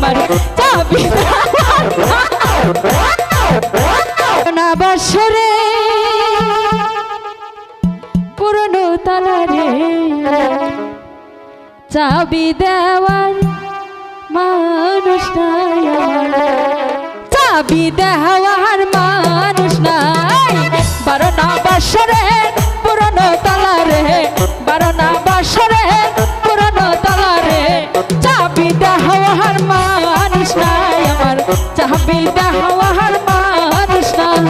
আমার চাবি না বছরে পুরনো তালারে চাবি দেওয়ার মানুষ নাই আমার চাবি দেওয়ার মানুষ নাই 12 বছরে পুরনো তালারে 12 বছরে পুরনো তালারে চাবি দেওয়ার মানুষ নাই আমার চাবি দেওয়ার মানুষ নাই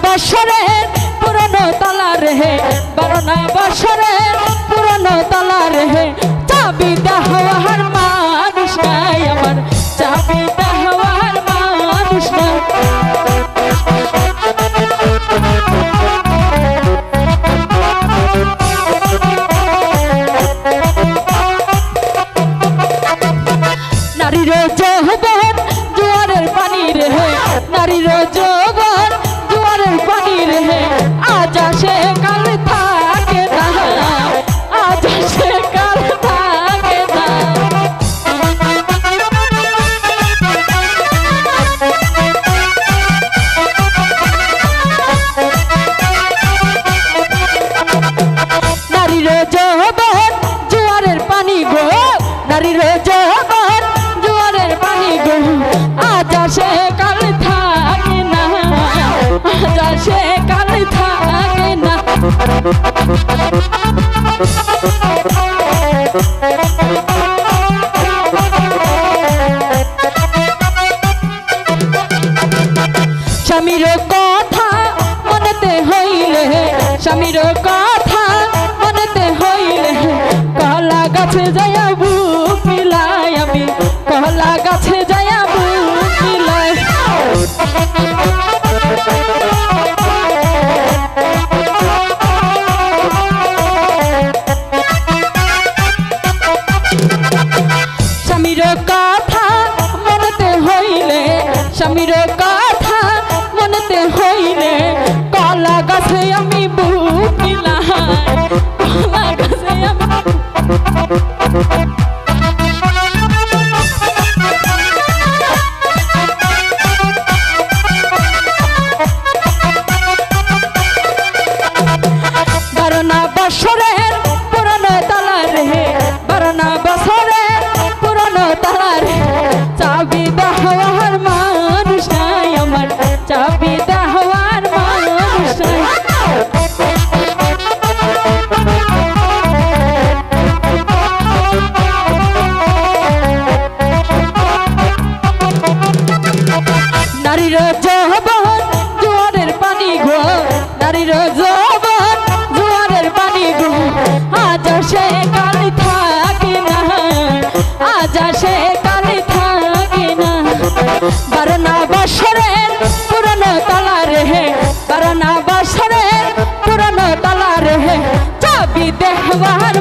বছরের পুরনো তালা রে 12 বছরের পুরনো তালা রে চাবি দেওয়ার মানুষ নাই আমার চাবি দেওয়ার মানুষ নাই নারীর যৌবন জোয়ারের পানি রে নারীর যৌবন পানি রে আজ আসে কাল থাকে না আজ আসে কাল থাকে না নারীর যৌবন জোয়ারের পানি গো নারীর যৌবন জোয়ারের পানি গো আজ আসে কাল থাকে না সে কাল থাকে না স্বামীর কথা মনেতে হইলে স্বামীর কথা মনেতে হইলে কলা গাছে যাইয়া বুক মিলাই আমি কলা গাছে যাইয়া বুক মিলাই স্বামীর কথা মনেতে হইলে স্বামীর কথা মনেতে হইলে কলা গাছে আমি বুক মিলাই কলা গাছে আমি বছরের পুরনো তালা রে 12 বছরের পুরনো তালা রে চাবি দেওয়ার মানুষ নাই আমার চাবি দেওয়ার মানুষ নাই নারীর যৌবন জোয়ারের পানি গো নারীর যৌবন জোয়ারের পানি গো আজ আসে কাল থাকে না আজ আসে কাল থাকে না 12 বছরের পুরনো তালা রে 12 বছরের পুরনো তালা রে চাবি দেওয়ার